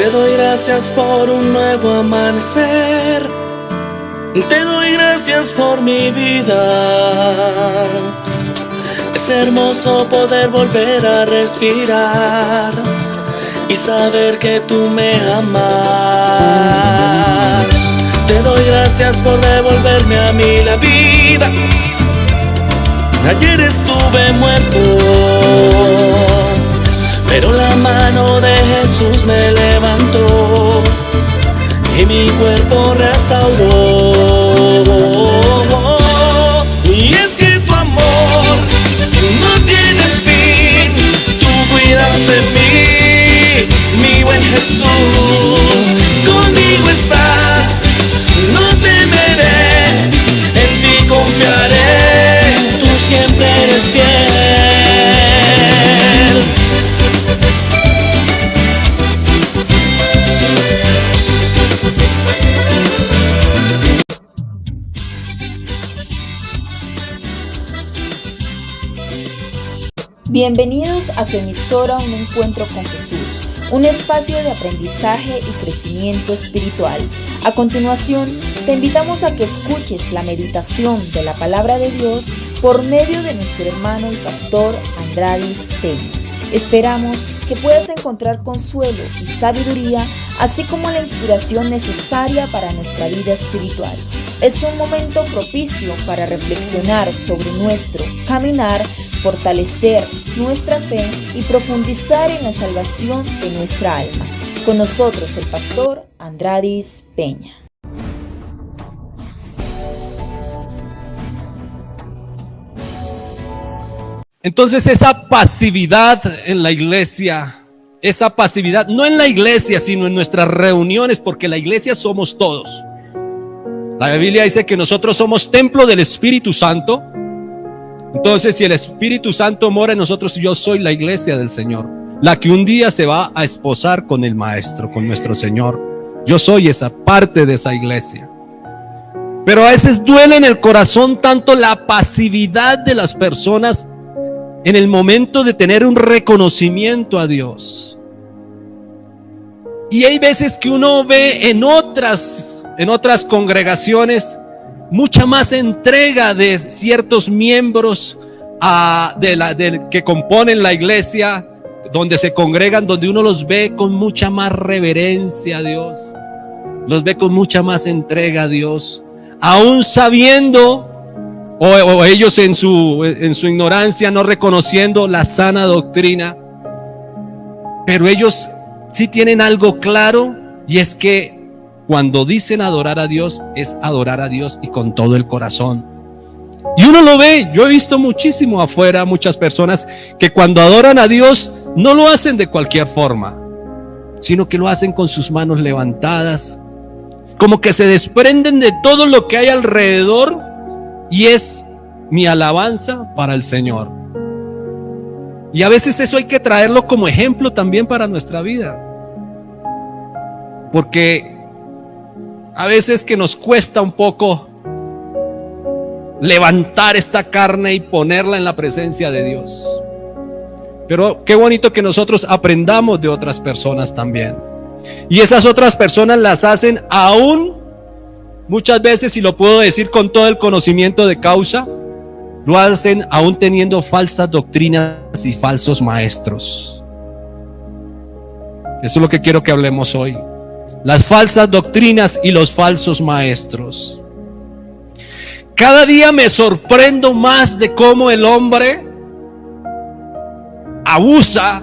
Te doy gracias por un nuevo amanecer. Te doy gracias por mi vida. Es hermoso poder volver a respirar y saber que tú me amas. Te doy gracias por devolverme a mí la vida. Ayer estuve muerto, pero la mano de Jesús me levantó y mi cuerpo restauró. Y es que tu amor no tiene fin. Tú cuidas de mí, mi buen Jesús. Conmigo estás, no temeré, en ti confiaré. Tú siempre eres fiel. Bienvenidos a su emisora Un Encuentro con Jesús, un espacio de aprendizaje y crecimiento espiritual. A continuación, te invitamos a que escuches la meditación de la Palabra de Dios por medio de nuestro hermano el pastor Andrádis Peña. Esperamos que puedas encontrar consuelo y sabiduría, así como la inspiración necesaria para nuestra vida espiritual. Es un momento propicio para reflexionar sobre nuestro caminar, fortalecer nuestra fe y profundizar en la salvación de nuestra alma. Con nosotros el pastor Andrádis Peña. Entonces esa pasividad en la iglesia, esa pasividad no en la iglesia sino en nuestras reuniones, porque la iglesia somos todos. La Biblia dice que nosotros somos templo del Espíritu Santo. Entonces si el Espíritu Santo mora en nosotros, yo soy la iglesia del Señor, la que un día se va a esposar con el Maestro, con nuestro Señor. Yo soy esa parte de esa iglesia. Pero a veces duele en el corazón tanto la pasividad de las personas en el momento de tener un reconocimiento a Dios. Y hay veces que uno ve en otras congregaciones mucha más entrega de ciertos miembros que componen la iglesia, donde se congregan, donde uno los ve con mucha más reverencia a Dios, los ve con mucha más entrega a Dios, aún sabiendo o ellos en su ignorancia no reconociendo la sana doctrina, pero ellos sí tienen algo claro, y es que cuando dicen adorar a Dios, es adorar a Dios y con todo el corazón. Y uno lo ve, yo he visto muchísimo afuera, muchas personas que cuando adoran a Dios no lo hacen de cualquier forma, sino que lo hacen con sus manos levantadas, como que se desprenden de todo lo que hay alrededor, y es mi alabanza para el Señor. Y a veces eso hay que traerlo como ejemplo también para nuestra vida, porque a veces que nos cuesta un poco levantar esta carne y ponerla en la presencia de Dios. Pero qué bonito que nosotros aprendamos de otras personas también. Y esas otras personas las hacen aún muchas veces, y lo puedo decir con todo el conocimiento de causa, lo hacen aún teniendo falsas doctrinas y falsos maestros. Eso es lo que quiero que hablemos hoy. Las falsas doctrinas y los falsos maestros. Cada día me sorprendo más de cómo el hombre abusa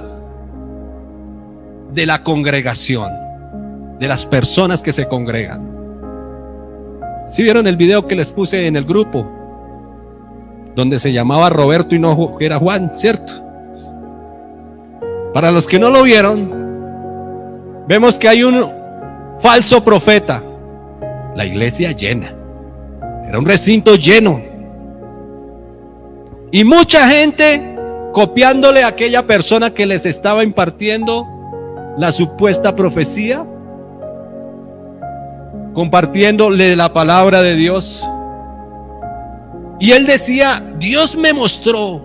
de la congregación, de las personas que se congregan. ¿Sí vieron el video que les puse en el grupo? Donde se llamaba Roberto y no era Juan, ¿cierto? Para los que no lo vieron, vemos que hay un falso profeta. La iglesia llena, era un recinto lleno, y mucha gente copiándole a aquella persona que les estaba impartiendo la supuesta profecía, compartiéndole la palabra de Dios. Y él decía: Dios me mostró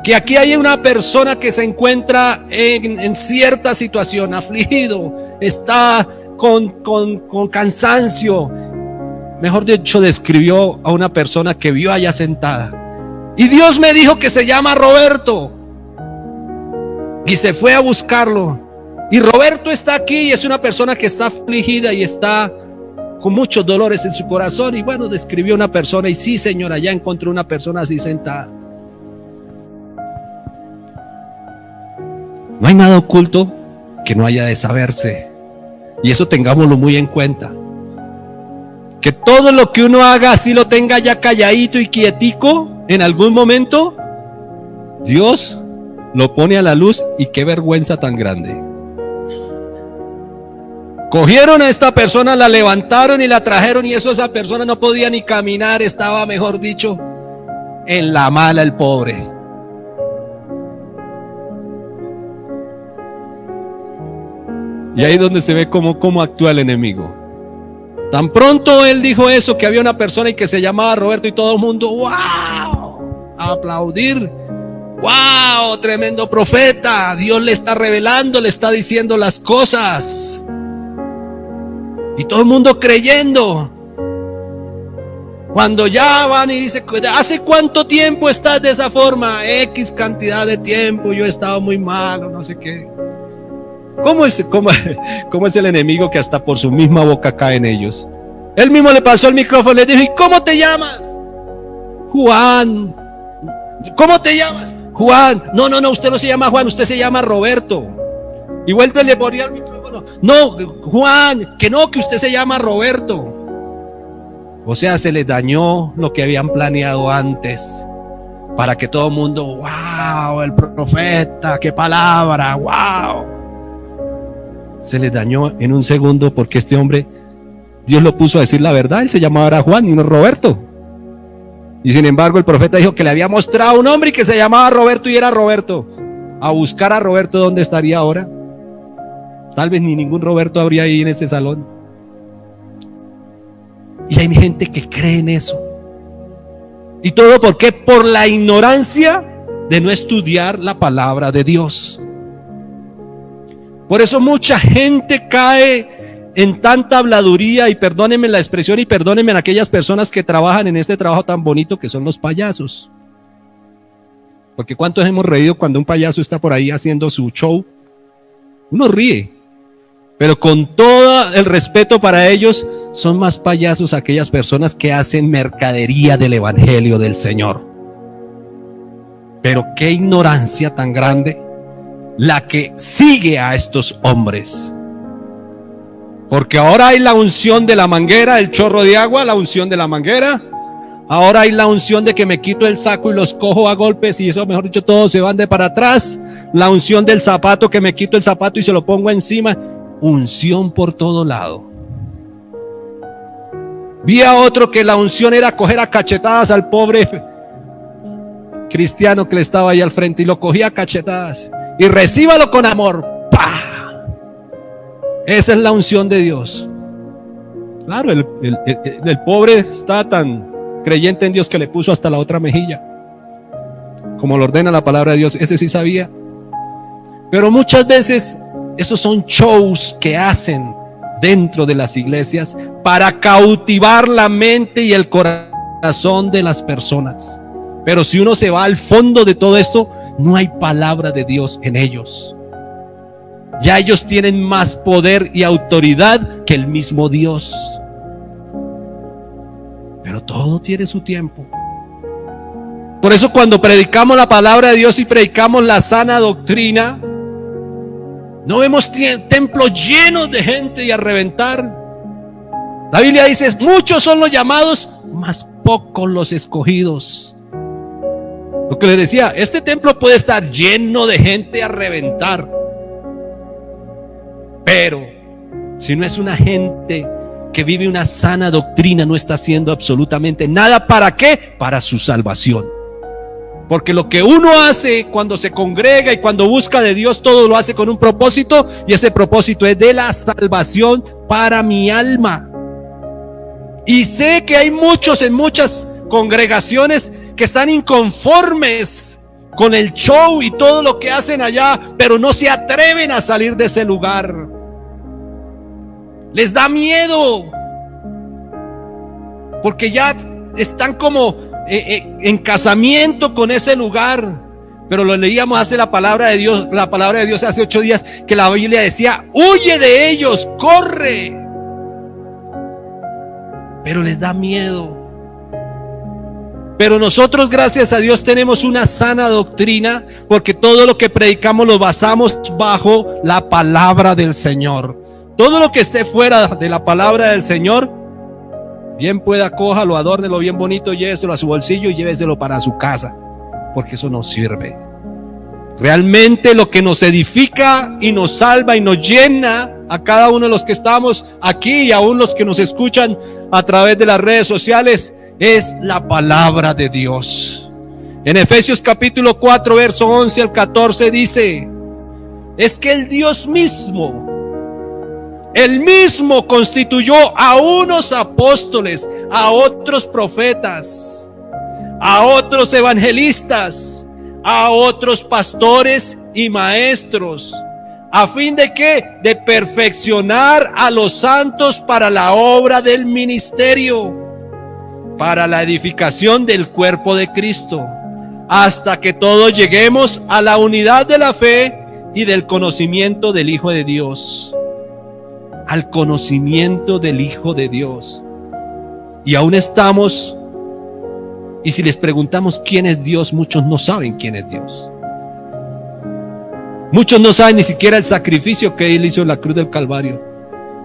que aquí hay una persona que se encuentra en cierta situación, afligido, está con cansancio. Mejor dicho, describió a una persona que vio allá sentada. Y Dios me dijo que se llama Roberto. Y se fue a buscarlo. Y Roberto está aquí y es una persona que está afligida y está con muchos dolores en su corazón. Y bueno, describió una persona. Y sí, señora, ya encontró una persona así sentada. No hay nada oculto que no haya de saberse. Y eso tengámoslo muy en cuenta. Que todo lo que uno haga, así lo tenga ya calladito y quietico, en algún momento Dios lo pone a la luz. Y qué vergüenza tan grande. Cogieron a esta persona, la levantaron y la trajeron, y esa persona no podía ni caminar, estaba, mejor dicho, en la mala el pobre. Y ahí es donde se ve cómo actúa el enemigo. Tan pronto él dijo eso, que había una persona y que se llamaba Roberto, y todo el mundo, ¡wow!, a aplaudir. ¡Wow! Tremendo profeta. Dios le está revelando, le está diciendo las cosas. Y todo el mundo creyendo. Cuando ya van y dicen, ¿hace cuánto tiempo estás de esa forma? X cantidad de tiempo, yo he estado muy malo, no sé qué. ¿Cómo es el enemigo que hasta por su misma boca cae en ellos? Él mismo le pasó el micrófono y le dijo, ¿y cómo te llamas? Juan. ¿Cómo te llamas? Juan. No, usted no se llama Juan, usted se llama Roberto. Y vuelve y le ponía el micrófono. No, Juan, que no, que usted se llama Roberto. O sea, se les dañó lo que habían planeado antes, para que todo el mundo, wow, el profeta, qué palabra, wow. Se les dañó en un segundo, porque este hombre, Dios lo puso a decir la verdad. Él se llamaba Juan y no Roberto. Y sin embargo el profeta dijo que le había mostrado un hombre y que se llamaba Roberto y era Roberto. A buscar a Roberto, ¿dónde estaría ahora? Tal vez ni ningún Roberto habría ahí en ese salón. Y hay gente que cree en eso. ¿Y todo por qué? Por la ignorancia de no estudiar la palabra de Dios. Por eso mucha gente cae en tanta habladuría, y perdónenme la expresión y perdónenme a aquellas personas que trabajan en este trabajo tan bonito que son los payasos. Porque ¿cuántos hemos reído cuando un payaso está por ahí haciendo su show? Uno ríe, pero con todo el respeto para ellos, son más payasos aquellas personas que hacen mercadería del evangelio del Señor. Pero qué ignorancia tan grande la que sigue a estos hombres. Porque ahora hay la unción de la manguera, el chorro de agua, la unción de la manguera. Ahora hay la unción de que me quito el saco y los cojo a golpes, y eso, mejor dicho, todos se van de para atrás. La unción del zapato, que me quito el zapato y se lo pongo encima. Unción por todo lado. Vi a otro que la unción era coger a cachetadas al pobre cristiano que le estaba ahí al frente, y lo cogía a cachetadas. Y recíbalo con amor. ¡Pah! Esa es la unción de Dios. Claro, el pobre está tan creyente en Dios que le puso hasta la otra mejilla, como lo ordena la palabra de Dios. Ese sí sabía. Pero muchas veces esos son shows que hacen dentro de las iglesias para cautivar la mente y el corazón de las personas. Pero si uno se va al fondo de todo esto, no hay palabra de Dios en ellos. Ya ellos tienen más poder y autoridad que el mismo Dios. Pero todo tiene su tiempo. Por eso cuando predicamos la palabra de Dios y predicamos la sana doctrina, no vemos templos llenos de gente y a reventar. La Biblia dice, muchos son los llamados, mas pocos los escogidos. Lo que les decía, este templo puede estar lleno de gente a reventar, pero si no es una gente que vive una sana doctrina, no está haciendo absolutamente nada. ¿Para qué? Para su salvación. Porque lo que uno hace cuando se congrega y cuando busca de Dios, todo lo hace con un propósito, y ese propósito es de la salvación para mi alma. Y sé que hay muchos en muchas congregaciones que están inconformes con el show y todo lo que hacen allá, pero no se atreven a salir de ese lugar. Les da miedo, porque ya están como en casamiento con ese lugar. Pero lo leíamos hace la palabra de Dios hace 8 días, que la Biblia decía: huye de ellos, corre. Pero les da miedo. Pero nosotros, gracias a Dios, tenemos una sana doctrina, porque todo lo que predicamos lo basamos bajo la palabra del Señor. Todo lo que esté fuera de la palabra del Señor, bien pueda, cójalo, adórnelo bien bonito, lléveselo a su bolsillo y lléveselo para su casa, porque eso no sirve. Realmente lo que nos edifica y nos salva y nos llena a cada uno de los que estamos aquí y aún los que nos escuchan a través de las redes sociales es la palabra de Dios. En Efesios capítulo 4 verso 11 al 14 dice: es que el Dios mismo, Él mismo constituyó a unos apóstoles, a otros profetas, a otros evangelistas, a otros pastores y maestros, a fin de ¿qué? De perfeccionar a los santos para la obra del ministerio, para la edificación del cuerpo de Cristo, hasta que todos lleguemos a la unidad de la fe y del conocimiento del Hijo de Dios. Al conocimiento del Hijo de Dios. Y aún estamos, y si les preguntamos quién es Dios, muchos no saben quién es Dios. Muchos no saben ni siquiera el sacrificio que Él hizo en la cruz del Calvario,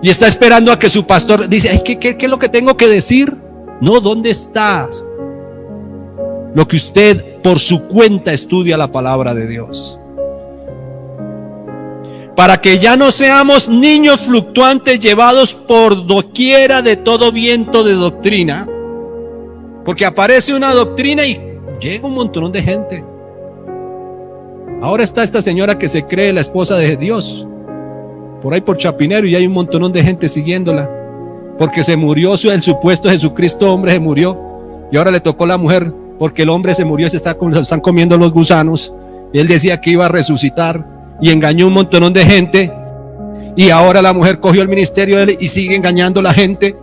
y está esperando a que su pastor dice: ¿qué es lo que tengo que decir? No, ¿dónde estás? Lo que usted por su cuenta estudia la palabra de Dios, para que ya no seamos niños fluctuantes llevados por doquiera de todo viento de doctrina, porque aparece una doctrina y llega un montón de gente. Ahora está esta señora que se cree la esposa de Dios por ahí por Chapinero, y hay un montón de gente siguiéndola, porque se murió el supuesto Jesucristo hombre, se murió, y ahora le tocó la mujer, porque el hombre se murió y se están comiendo los gusanos, y él decía que iba a resucitar, y engañó un montón de gente, y ahora la mujer cogió el ministerio de él y sigue engañando a la gente,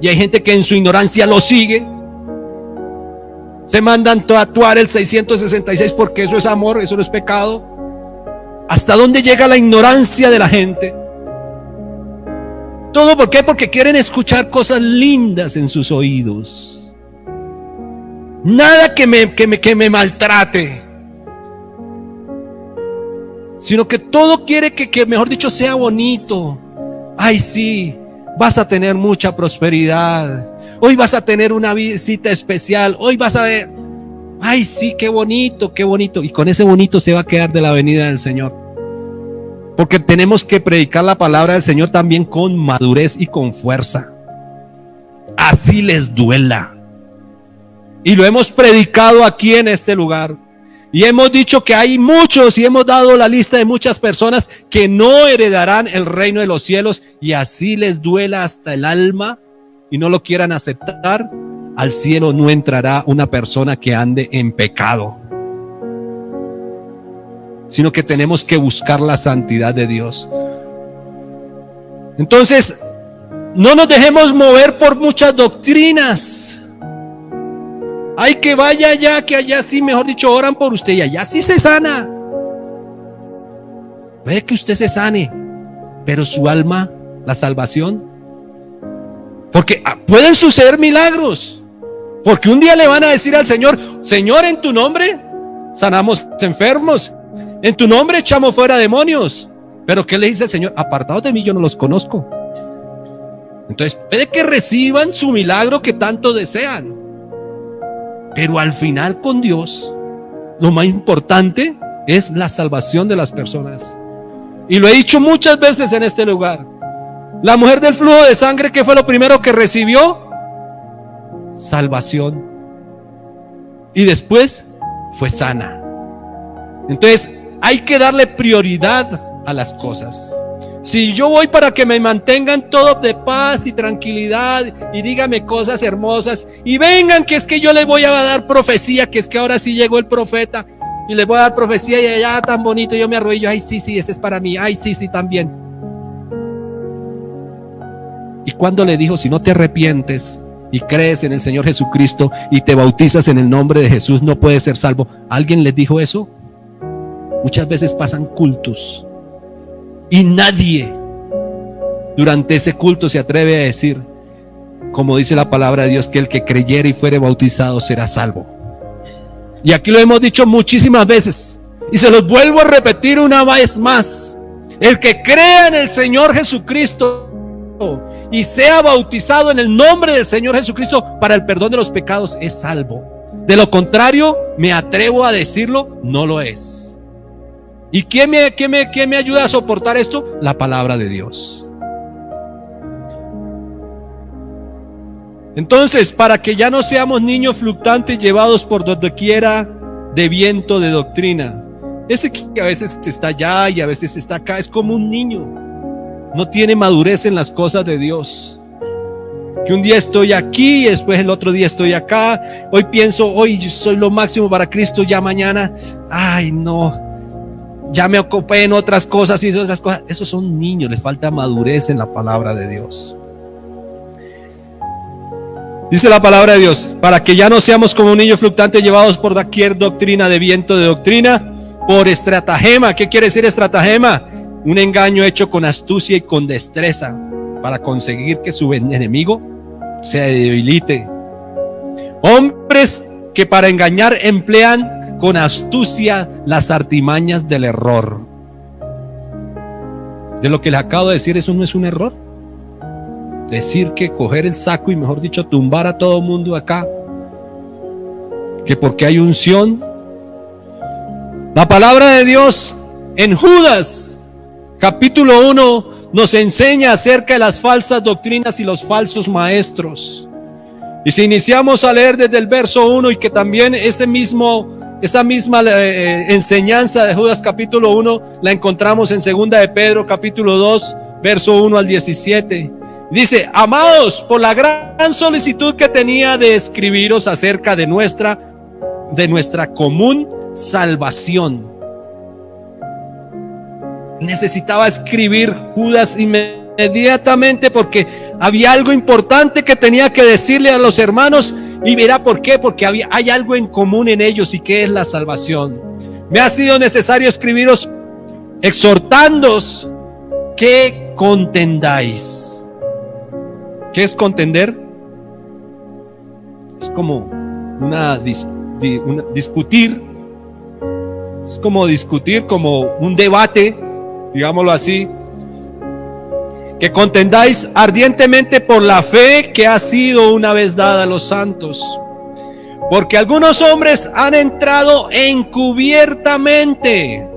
y hay gente que en su ignorancia lo sigue. Se mandan tatuar el 666 porque eso es amor, eso no es pecado. ¿Hasta dónde llega la ignorancia de la gente? ¿Todo por qué? Porque quieren escuchar cosas lindas en sus oídos. Nada que me maltrate, sino que todo quiere que mejor dicho sea bonito. Ay, sí, vas a tener mucha prosperidad. Hoy vas a tener una visita especial. Hoy vas a ver. Ay, sí, qué bonito, qué bonito. Y con ese bonito se va a quedar de la venida del Señor. Porque tenemos que predicar la palabra del Señor también con madurez y con fuerza. Así les duela. Y lo hemos predicado aquí en este lugar. Y hemos dicho que hay muchos, y hemos dado la lista de muchas personas que no heredarán el reino de los cielos. Y así les duela hasta el alma y no lo quieran aceptar, al cielo no entrará una persona que ande en pecado, sino que tenemos que buscar la santidad de Dios. Entonces, no nos dejemos mover por muchas doctrinas. Hay que vaya allá, que allá sí, mejor dicho, oran por usted y allá sí se sana. Puede que usted se sane, pero su alma, la salvación, porque pueden suceder milagros, porque un día le van a decir al Señor: Señor, en tu nombre sanamos enfermos, en tu nombre echamos fuera demonios. Pero ¿qué le dice el Señor? Apartados de mí, yo no los conozco. Entonces puede que reciban su milagro que tanto desean, pero al final con Dios lo más importante es la salvación de las personas. Y lo he dicho muchas veces en este lugar. La mujer del flujo de sangre, ¿qué fue lo primero que recibió? Salvación. Y después fue sana. Entonces hay que darle prioridad a las cosas. Si yo voy para que me mantengan todo de paz y tranquilidad y dígame cosas hermosas y vengan que es que yo les voy a dar profecía, que es que ahora sí llegó el profeta, y les voy a dar profecía y allá tan bonito, yo me arrodillo, ay sí, ese es para mí, ay sí, también. Y cuando le dijo, si no te arrepientes y crees en el Señor Jesucristo y te bautizas en el nombre de Jesús, no puedes ser salvo. ¿Alguien les dijo eso? Muchas veces pasan cultos y nadie durante ese culto se atreve a decir, como dice la palabra de Dios, que el que creyere y fuere bautizado será salvo. Y aquí lo hemos dicho muchísimas veces y se los vuelvo a repetir una vez más: el que crea en el Señor Jesucristo y sea bautizado en el nombre del Señor Jesucristo para el perdón de los pecados es salvo. De lo contrario, me atrevo a decirlo, no lo es. ¿Y quién me ayuda a soportar esto? La palabra de Dios. Entonces, para que ya no seamos niños fluctuantes llevados por donde quiera de viento de doctrina. Ese que a veces está allá y a veces está acá, es como un niño. No tiene madurez en las cosas de Dios. Que un día estoy aquí y después el otro día estoy acá. Hoy pienso, hoy yo soy lo máximo para Cristo, ya mañana, ay no, ya me ocupé en otras cosas y otras cosas. Esos son niños, les falta madurez en la palabra de Dios. Dice la palabra de Dios, para que ya no seamos como un niño fluctuante llevados por cualquier doctrina de viento de doctrina, por estratagema. ¿Qué quiere decir estratagema? Un engaño hecho con astucia y con destreza para conseguir que su enemigo se debilite. Hombres que para engañar emplean con astucia las artimañas del error. De lo que les acabo de decir, eso no es un error. Decir que coger el saco y, mejor dicho, tumbar a todo mundo acá, que porque hay unción. La palabra de Dios en Judas capítulo 1 nos enseña acerca de las falsas doctrinas y los falsos maestros. Y si iniciamos a leer desde el verso 1, y que también esa misma enseñanza de Judas capítulo 1 la encontramos en segunda de Pedro capítulo 2 verso 1 al 17. Dice: amados, por la gran solicitud que tenía de escribiros acerca de nuestra común salvación. Necesitaba escribir Judas inmediatamente porque había algo importante que tenía que decirle a los hermanos. Y verá por qué: porque hay algo en común en ellos, y que es la salvación. Me ha sido necesario escribiros exhortándoos que contendáis. ¿Qué es contender? Es como discutir. Es como discutir, como un debate, digámoslo así. Que contendáis ardientemente por la fe que ha sido una vez dada a los santos. Porque algunos hombres han entrado encubiertamente.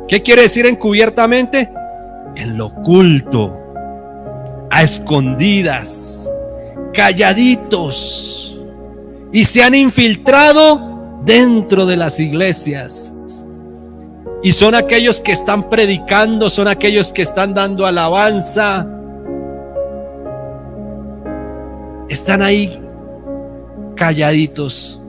¿Qué quiere decir encubiertamente? En lo oculto, a escondidas, calladitos, y se han infiltrado dentro de las iglesias. Y son aquellos que están predicando, son aquellos que están dando alabanza. Están ahí calladitos.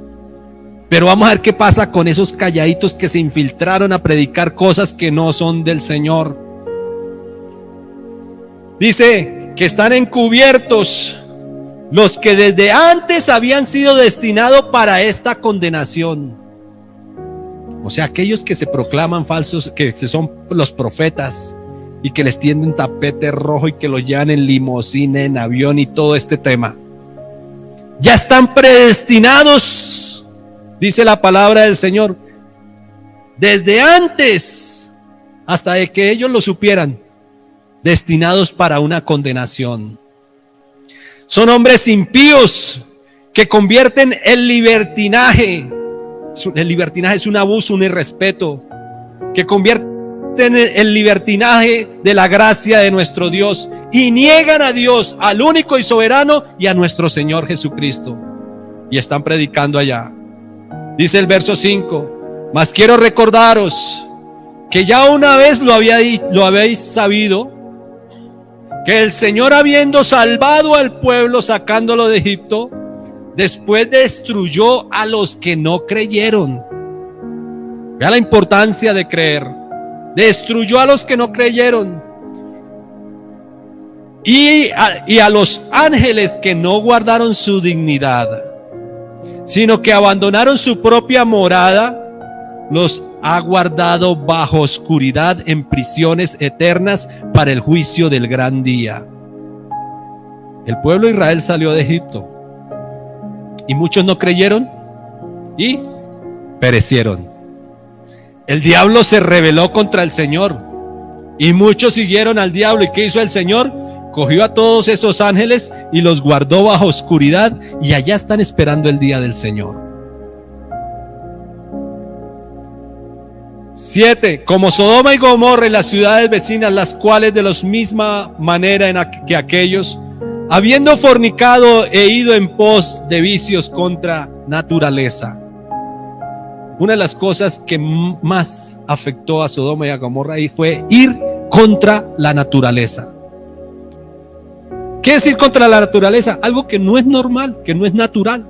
Pero vamos a ver qué pasa con esos calladitos que se infiltraron a predicar cosas que no son del Señor. Dice que están encubiertos los que desde antes habían sido destinados para esta condenación. O sea, aquellos que se proclaman falsos, que son los profetas, y que les tienden tapete rojo y que los llevan en limusina, en avión y todo este tema. Ya están predestinados, dice la palabra del Señor, desde antes, hasta de que ellos lo supieran, destinados para una condenación. Son hombres impíos que convierten el libertinaje. El libertinaje es un abuso, un irrespeto, que convierten el libertinaje de la gracia de nuestro Dios y niegan a Dios, al único y soberano, y a nuestro Señor Jesucristo. Y están predicando allá. Dice el verso 5: mas quiero recordaros que ya una vez lo habéis sabido, que el Señor, habiendo salvado al pueblo sacándolo de Egipto, después destruyó a los que no creyeron. Vea la importancia de creer. Destruyó a los que no creyeron. Y a los ángeles que no guardaron su dignidad, sino que abandonaron su propia morada, los ha guardado bajo oscuridad en prisiones eternas para el juicio del gran día. El pueblo de Israel salió de Egipto y muchos no creyeron y perecieron. El diablo se rebeló contra el Señor y muchos siguieron al diablo. ¿Y qué hizo el Señor? Cogió a todos esos ángeles y los guardó bajo oscuridad, y allá están esperando el día del Señor. 7. Como Sodoma y Gomorra y las ciudades vecinas, las cuales de la misma manera que aquellos, habiendo fornicado e ido en pos de vicios contra naturaleza. Una de las cosas que más afectó a Sodoma y a Gomorra fue ir contra la naturaleza. ¿Qué es ir contra la naturaleza? Algo que no es normal, que no es natural.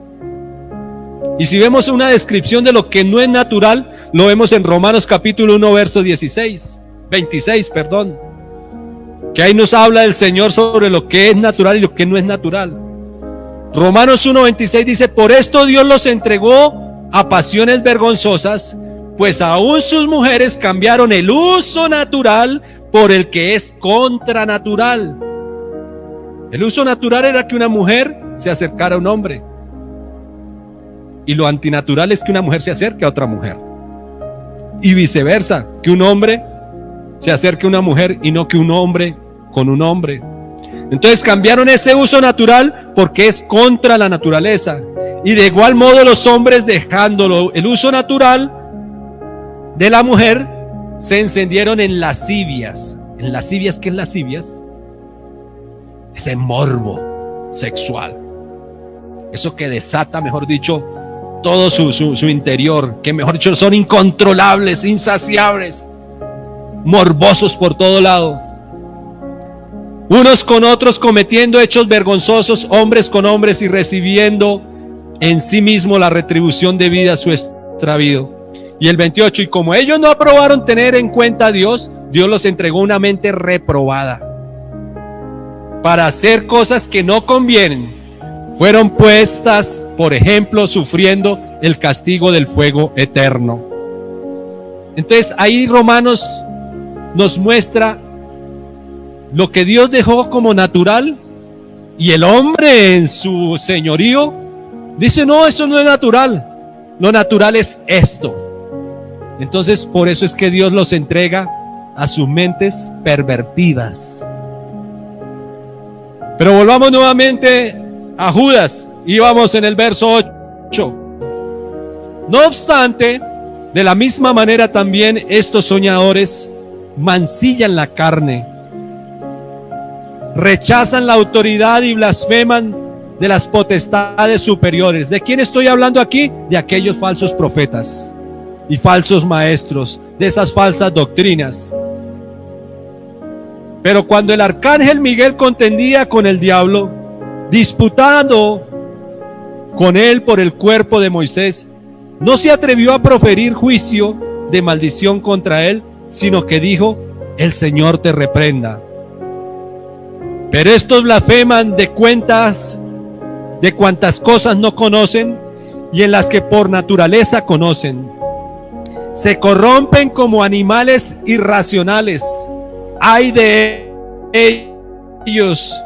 Y si vemos una descripción de lo que no es natural, lo vemos en Romanos capítulo 1, verso 26, que ahí nos habla el Señor sobre lo que es natural y lo que no es natural. Romanos 1, 26 dice: por esto Dios los entregó a pasiones vergonzosas, pues aún sus mujeres cambiaron el uso natural por el que es contranatural. El uso natural era que una mujer se acercara a un hombre, y lo antinatural es que una mujer se acerque a otra mujer, y viceversa, que un hombre se acerque a una mujer y no que un hombre con un hombre. Entonces cambiaron ese uso natural porque es contra la naturaleza, y de igual modo los hombres, dejándolo el uso natural de la mujer, se encendieron en lascivias. ¿En lascivias? ¿Qué es lascivias? Ese morbo sexual, eso que desata, mejor dicho, todo su interior, que mejor dicho son incontrolables, insaciables, morbosos por todo lado, unos con otros, cometiendo hechos vergonzosos, hombres con hombres, y recibiendo en sí mismo la retribución debida a su extravío. Y el 28, y como ellos no aprobaron tener en cuenta a Dios, Dios los entregó una mente reprobada para hacer cosas que no convienen. Fueron puestas, por ejemplo, sufriendo el castigo del fuego eterno. Entonces ahí Romanos nos muestra lo que Dios dejó como natural, y el hombre en su señorío dice: no, eso no es natural, lo natural es esto. Entonces por eso es que Dios los entrega a sus mentes pervertidas. Pero volvamos nuevamente a Judas, y vamos en el verso 8. No obstante, de la misma manera también estos soñadores mancillan la carne, rechazan la autoridad y blasfeman de las potestades superiores. ¿De quién estoy hablando aquí? De aquellos falsos profetas y falsos maestros, de esas falsas doctrinas. Pero cuando el arcángel Miguel contendía con el diablo, disputando con él por el cuerpo de Moisés, no se atrevió a proferir juicio de maldición contra él, sino que dijo: el Señor te reprenda. Pero estos blasfeman de cuantas cosas no conocen, y en las que por naturaleza conocen. Se corrompen como animales irracionales. Ay de ellos,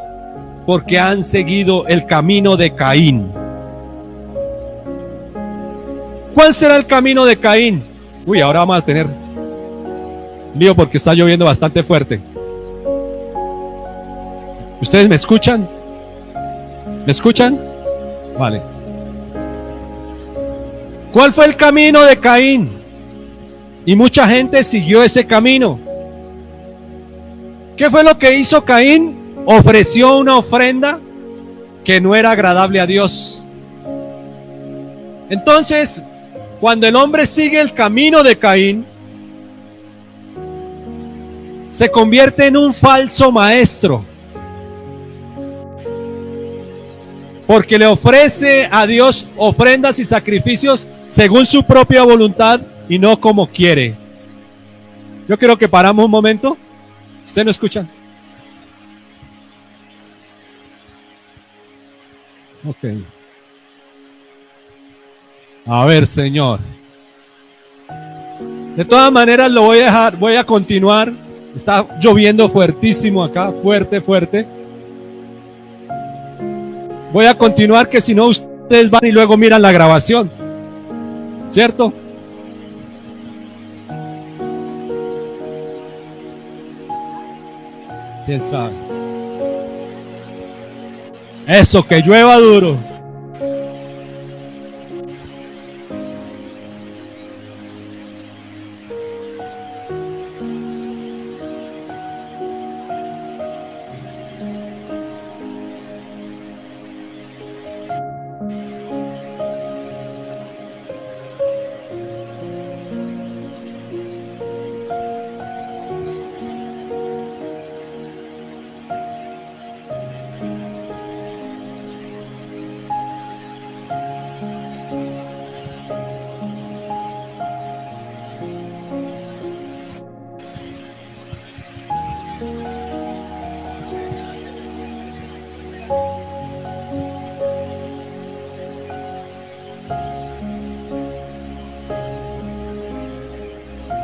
porque han seguido el camino de Caín. ¿Cuál será el camino de Caín? Uy, ahora vamos a tener lío porque está lloviendo bastante fuerte. ¿Ustedes me escuchan? ¿Me escuchan? Vale. ¿Cuál fue el camino de Caín? Y mucha gente siguió ese camino. ¿Qué fue lo que hizo Caín? Ofreció una ofrenda que no era agradable a Dios. Entonces, cuando el hombre sigue el camino de Caín, se convierte en un falso maestro, porque le ofrece a Dios ofrendas y sacrificios según su propia voluntad, y no como quiere. Yo quiero que paramos un momento. ¿Usted no escucha? Ok. A ver, Señor. De todas maneras lo voy a dejar, voy a continuar. Está lloviendo fuertísimo acá, fuerte, fuerte. Voy a continuar, que si no ustedes van y luego miran la grabación, ¿cierto? ¿Quién sabe? Eso, que llueva duro.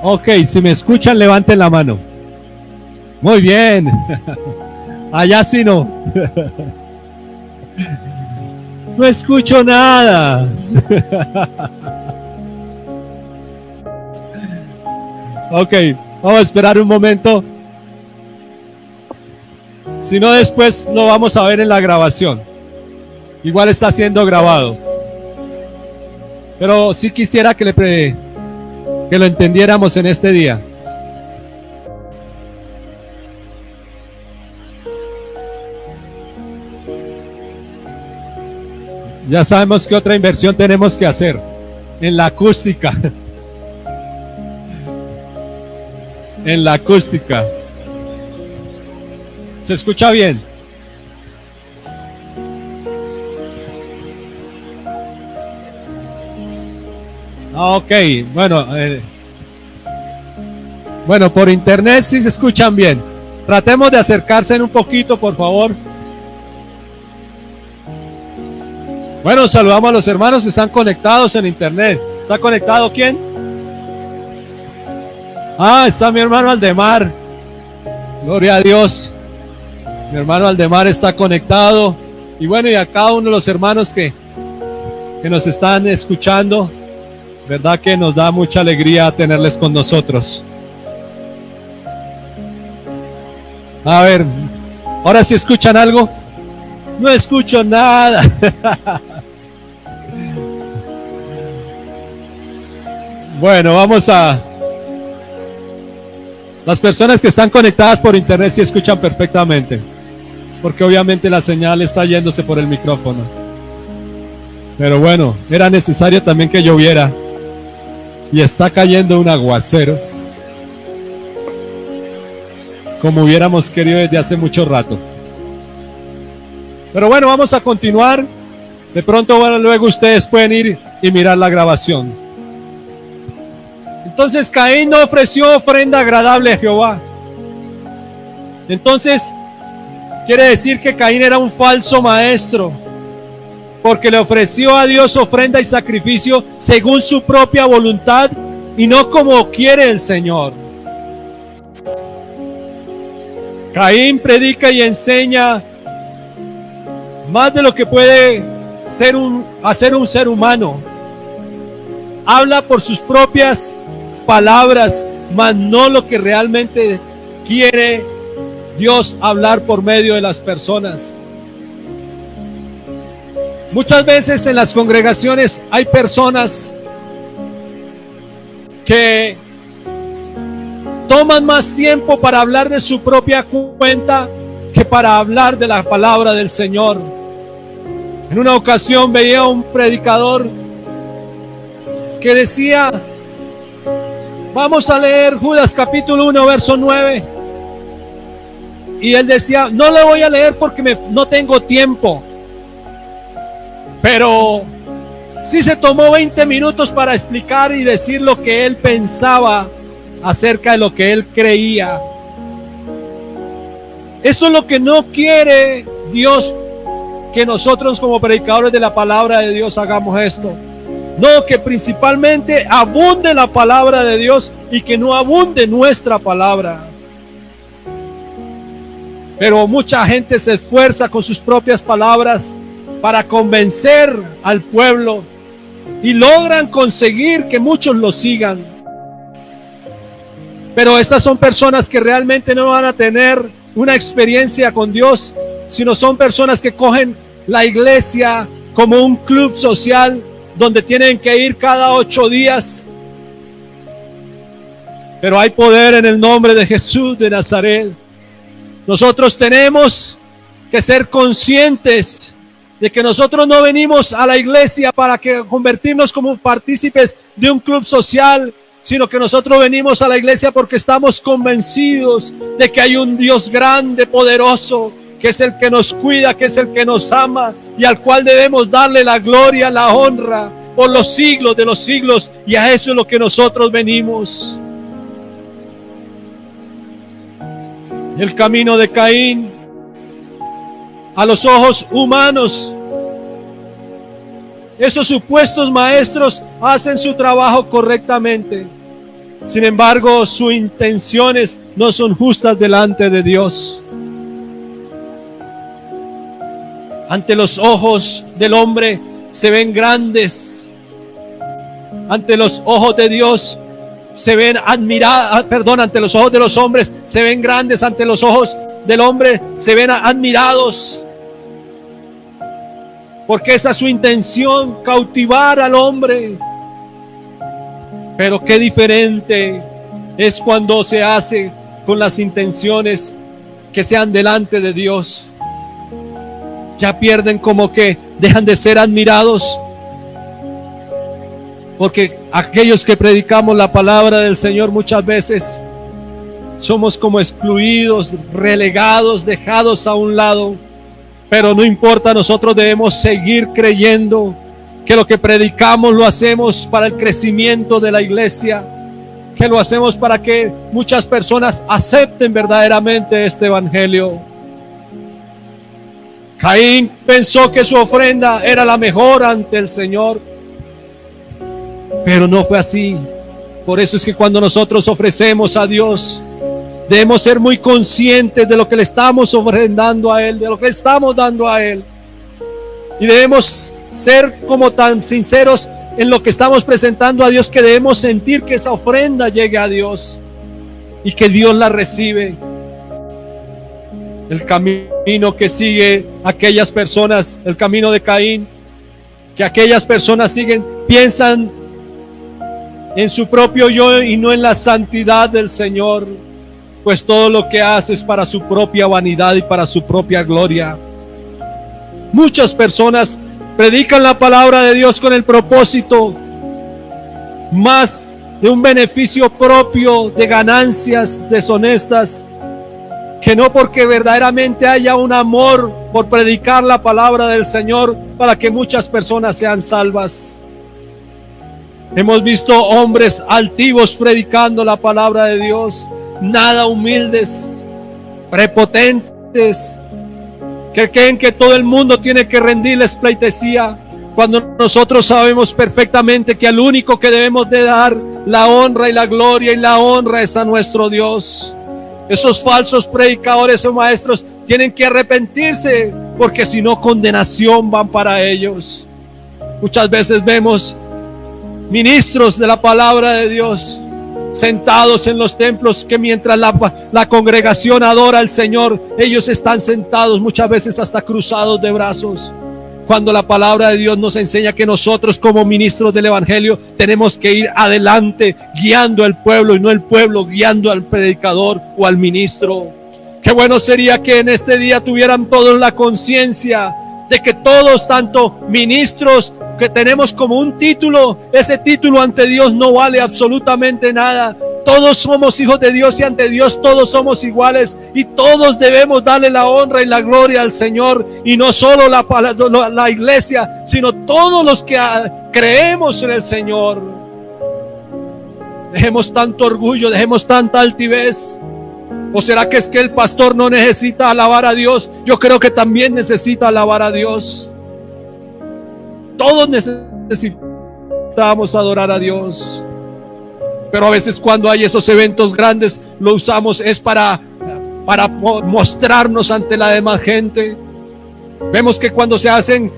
Ok, si me escuchan, levanten la mano. Muy bien. Allá sí no. No escucho nada. Ok, vamos a esperar un momento. Si no, después lo vamos a ver en la grabación. Igual está siendo grabado. Pero sí quisiera que lo entendiéramos en este día. Ya sabemos qué otra inversión tenemos que hacer en la acústica. En la acústica. ¿Se escucha bien? Ok, bueno, por internet sí se escuchan bien. Tratemos de acercarse un poquito, por favor. Bueno, saludamos a los hermanos que están conectados en internet. ¿Está conectado quién? Ah, está mi hermano Aldemar. Gloria a Dios. Mi hermano Aldemar está conectado. Y bueno, y a cada uno de los hermanos que nos están escuchando, verdad que nos da mucha alegría tenerles con nosotros. A ver, ahora sí escuchan algo. No escucho nada. Bueno, vamos a... Las personas que están conectadas por internet sí escuchan perfectamente, porque obviamente la señal está yéndose por el micrófono. Pero bueno, era necesario también que lloviera. Y está cayendo un aguacero, como hubiéramos querido desde hace mucho rato. Pero bueno, vamos a continuar. De pronto, bueno, luego ustedes pueden ir y mirar la grabación. Entonces Caín no ofreció ofrenda agradable a Jehová. Entonces quiere decir que Caín era un falso maestro, porque le ofreció a Dios ofrenda y sacrificio según su propia voluntad y no como quiere el Señor. Caín predica y enseña más de lo que puede hacer un ser humano. Habla por sus propias palabras, mas no lo que realmente quiere Dios hablar por medio de las personas. Muchas veces en las congregaciones hay personas que toman más tiempo para hablar de su propia cuenta que para hablar de la palabra del Señor. En una ocasión veía un predicador que decía: vamos a leer Judas capítulo 1 verso 9. Y él decía: no lo voy a leer porque no tengo tiempo. Pero sí se tomó 20 minutos para explicar y decir lo que él pensaba acerca de lo que él creía. Eso es lo que no quiere Dios, que nosotros como predicadores de la palabra de Dios hagamos esto. No, que principalmente abunde la palabra de Dios y que no abunde nuestra palabra. Pero mucha gente se esfuerza con sus propias palabras para convencer al pueblo y logran conseguir que muchos lo sigan. Pero estas son personas que realmente no van a tener una experiencia con Dios, sino son personas que cogen la iglesia como un club social donde tienen que ir cada 8 días. Pero hay poder en el nombre de Jesús de Nazaret. Nosotros tenemos que ser conscientes de que nosotros no venimos a la iglesia para convertirnos como partícipes de un club social, sino que nosotros venimos a la iglesia porque estamos convencidos de que hay un Dios grande, poderoso, que es el que nos cuida, que es el que nos ama y al cual debemos darle la gloria, la honra por los siglos de los siglos, y a eso es lo que nosotros venimos. El camino de Caín, a los ojos humanos, esos supuestos maestros hacen su trabajo correctamente. Sin embargo, sus intenciones no son justas delante de Dios. Ante los ojos del hombre se ven grandes. Ante los ojos de Dios se ven admirados, ante los ojos de los hombres se ven grandes, ante los ojos del hombre se ven admirados. Porque esa es su intención, cautivar al hombre. Pero qué diferente es cuando se hace con las intenciones que sean delante de Dios. Ya pierden, como que dejan de ser admirados. Porque aquellos que predicamos la palabra del Señor muchas veces somos como excluidos, relegados, dejados a un lado. Pero no importa, nosotros debemos seguir creyendo que lo que predicamos lo hacemos para el crecimiento de la iglesia, que lo hacemos para que muchas personas acepten verdaderamente este evangelio. Caín pensó que su ofrenda era la mejor ante el Señor, pero no fue así. Por eso es que cuando nosotros ofrecemos a Dios, debemos ser muy conscientes de lo que le estamos ofrendando a Él, de lo que le estamos dando a Él. Y debemos ser como tan sinceros en lo que estamos presentando a Dios, que debemos sentir que esa ofrenda llegue a Dios y que Dios la recibe. El camino que sigue aquellas personas, el camino de Caín, que aquellas personas siguen, piensan en su propio yo y no en la santidad del Señor, pues todo lo que hace es para su propia vanidad y para su propia gloria. Muchas personas predican la palabra de Dios con el propósito más de un beneficio propio, de ganancias deshonestas, que no porque verdaderamente haya un amor por predicar la palabra del Señor para que muchas personas sean salvas. Hemos visto hombres altivos predicando la palabra de Dios, nada humildes, prepotentes, que creen que todo el mundo tiene que rendirles pleitesía, cuando nosotros sabemos perfectamente que al único que debemos de dar la honra y la gloria y la honra es a nuestro Dios. Esos falsos predicadores o maestros tienen que arrepentirse, porque si no, condenación van para ellos. Muchas veces vemos ministros de la palabra de Dios sentados en los templos, que mientras la congregación adora al Señor, ellos están sentados muchas veces hasta cruzados de brazos, cuando la palabra de Dios nos enseña que nosotros como ministros del evangelio tenemos que ir adelante guiando al pueblo y no el pueblo guiando al predicador o al ministro. Qué bueno sería que en este día tuvieran todos la conciencia de que todos, tanto ministros que tenemos como un título, ese título ante Dios no vale absolutamente nada, Todos somos hijos de Dios y ante Dios todos somos iguales y todos debemos darle la honra y la gloria al Señor, y no solo la iglesia, sino todos los que creemos en el Señor. Dejemos tanto orgullo, dejemos tanta altivez. ¿O será que es que el pastor no necesita alabar a Dios? Yo creo que también necesita alabar a Dios. Todos necesitamos adorar a Dios. Pero a veces cuando hay esos eventos grandes, lo usamos es para mostrarnos ante la demás gente. Vemos que cuando se hacen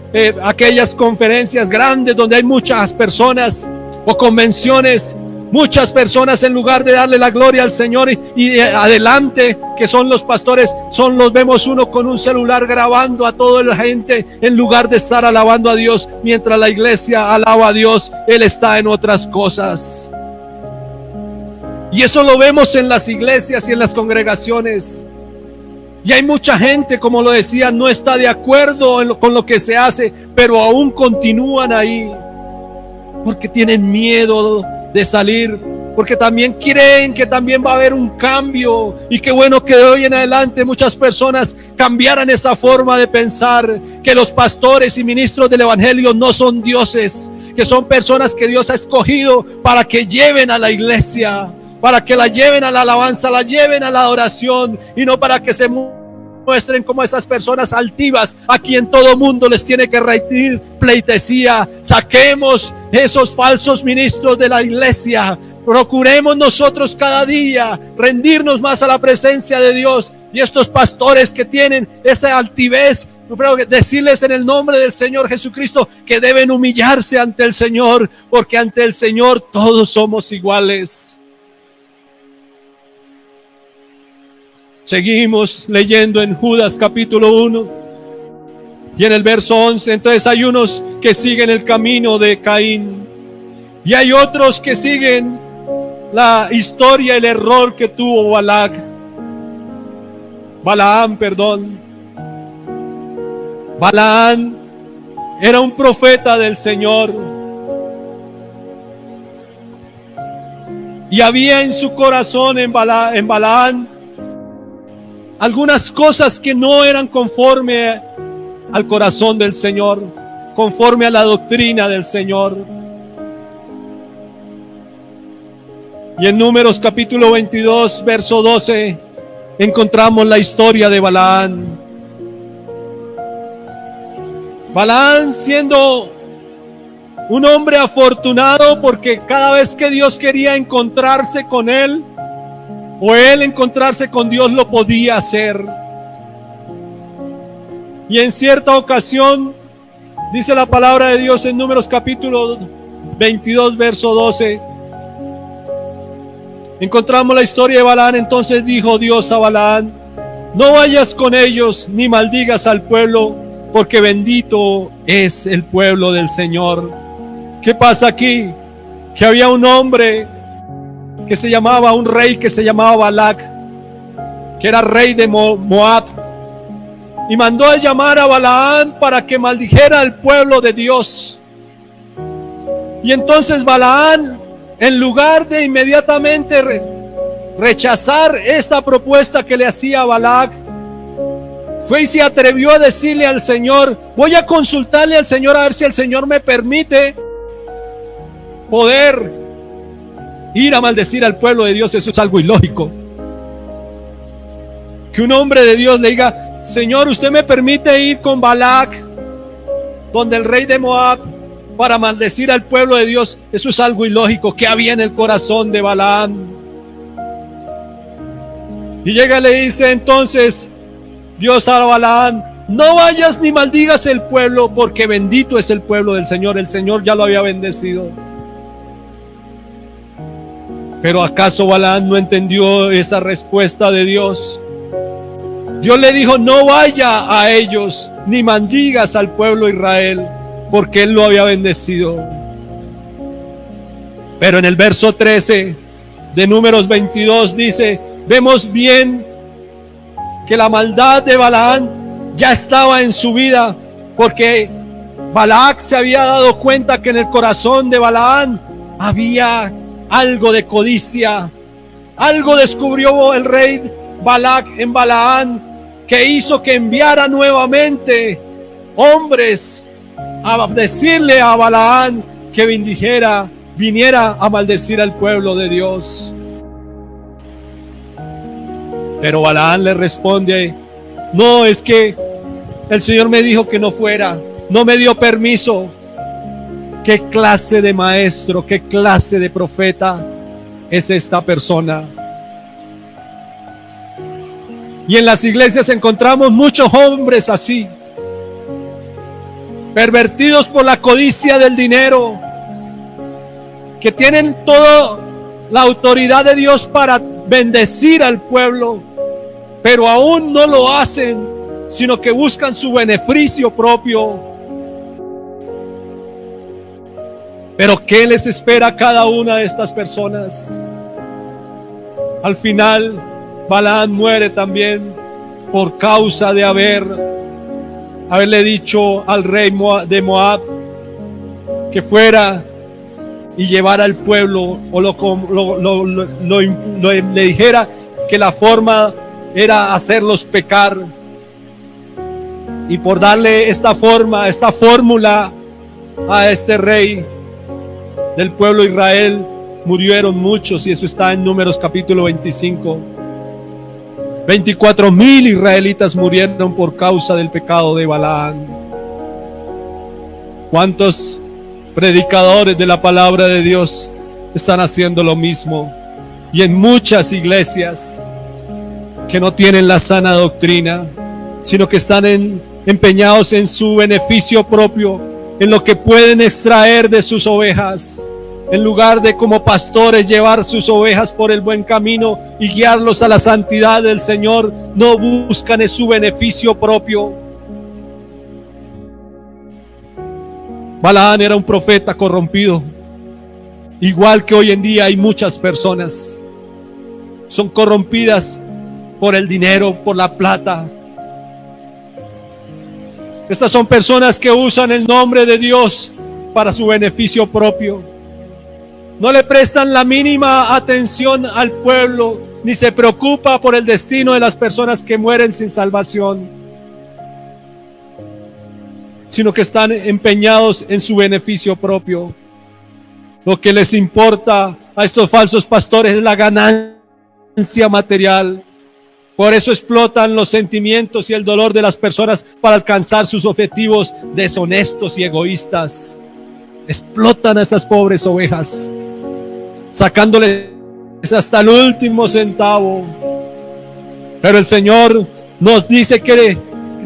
aquellas conferencias grandes donde hay muchas personas, o convenciones, muchas personas, en lugar de darle la gloria al Señor y adelante, que son los pastores, los vemos uno con un celular grabando a toda la gente, en lugar de estar alabando a Dios. Mientras la iglesia alaba a Dios, Él está en otras cosas. Y eso lo vemos en las iglesias y en las congregaciones. Y hay mucha gente, como lo decía, no está de acuerdo con lo que se hace, pero aún continúan ahí, porque tienen miedo de salir, porque también creen que también va a haber un cambio. Y qué bueno que de hoy en adelante muchas personas cambiaran esa forma de pensar, que los pastores y ministros del evangelio no son dioses, que son personas que Dios ha escogido para que lleven a la iglesia, para que la lleven a la alabanza, la lleven a la adoración, y no para que se muestren como esas personas altivas a quien todo mundo les tiene que rendir pleitesía. Saquemos esos falsos ministros de la iglesia. Procuremos nosotros cada día rendirnos más a la presencia de Dios. Y estos pastores que tienen esa altivez, decirles en el nombre del Señor Jesucristo que deben humillarse ante el Señor, porque ante el Señor todos somos iguales. Seguimos leyendo en Judas capítulo 1 y en el verso 11. Entonces hay unos que siguen el camino de Caín y hay otros que siguen la historia, el error que tuvo Balaam. Balaam era un profeta del Señor y había en su corazón, en Balaam, algunas cosas que no eran conforme al corazón del Señor, conforme a la doctrina del Señor. Y en Números capítulo 22, verso 12, encontramos la historia de Balaam. Balaam siendo un hombre afortunado, porque cada vez que Dios quería encontrarse con él, o él encontrarse con Dios, lo podía hacer. Y en cierta ocasión, dice la palabra de Dios en Números capítulo 22, verso 12, encontramos la historia de Balaam. Entonces dijo Dios a Balaam: no vayas con ellos ni maldigas al pueblo, porque bendito es el pueblo del Señor. ¿Qué pasa aquí? Que había un hombre que se llamaba, un rey que se llamaba Balac, que era rey de Moab, y mandó a llamar a Balaam para que maldijera al pueblo de Dios. Y entonces Balaam, en lugar de inmediatamente rechazar esta propuesta que le hacía Balac, fue y se atrevió a decirle al Señor: voy a consultarle al Señor a ver si el Señor me permite poder ir a maldecir al pueblo de Dios. Eso es algo ilógico. Que un hombre de Dios le diga: Señor, ¿usted me permite ir con Balac, donde el rey de Moab, para maldecir al pueblo de Dios? Eso es algo ilógico. ¿Qué había en el corazón de Balaam? Y llega y le dice entonces Dios a Balaam: no vayas ni maldigas el pueblo, porque bendito es el pueblo del Señor. El Señor ya lo había bendecido. Pero ¿acaso Balaam no entendió esa respuesta de Dios? Dios le dijo: no vaya a ellos ni maldigas al pueblo de Israel, porque Él lo había bendecido. Pero en el verso 13 de Números 22 dice, vemos bien que la maldad de Balaam ya estaba en su vida, porque Balac se había dado cuenta que en el corazón de Balaam había algo de codicia, Algo descubrió el rey Balac en Balaán, que hizo que enviara nuevamente hombres a decirle a Balaán que viniera a maldecir al pueblo de Dios. Pero Balaán le responde: no, es que el Señor me dijo que no fuera, no me dio permiso. ¿Qué clase de maestro, qué clase de profeta es esta persona? Y en las iglesias encontramos muchos hombres así, pervertidos por la codicia del dinero, que tienen toda la autoridad de Dios para bendecir al pueblo, pero aún no lo hacen, sino que buscan su beneficio propio. Pero ¿qué les espera a cada una de estas personas? Al final, Balaán muere también por causa de haberle dicho al rey de Moab que fuera y llevara al pueblo, o le dijera que la forma era hacerlos pecar. Y por darle esta fórmula a este rey del pueblo de Israel, murieron muchos, y eso está en Números capítulo 25. 24,000 israelitas murieron por causa del pecado de Balaán. ¿Cuántos predicadores de la palabra de Dios están haciendo lo mismo? Y en muchas iglesias que no tienen la sana doctrina, sino que están empeñados en su beneficio propio, en lo que pueden extraer de sus ovejas, en lugar de como pastores llevar sus ovejas por el buen camino y guiarlos a la santidad del Señor. No buscan en su beneficio propio. Balaán era un profeta corrompido, igual que hoy en día hay muchas personas son corrompidas por el dinero, por la plata. Estas son personas que usan el nombre de Dios para su beneficio propio. No le prestan la mínima atención al pueblo, ni se preocupa por el destino de las personas que mueren sin salvación, sino que están empeñados en su beneficio propio. Lo que les importa a estos falsos pastores es la ganancia material. Por eso explotan los sentimientos y el dolor de las personas para alcanzar sus objetivos deshonestos y egoístas. Explotan a estas pobres ovejas, sacándoles hasta el último centavo. Pero el Señor nos dice que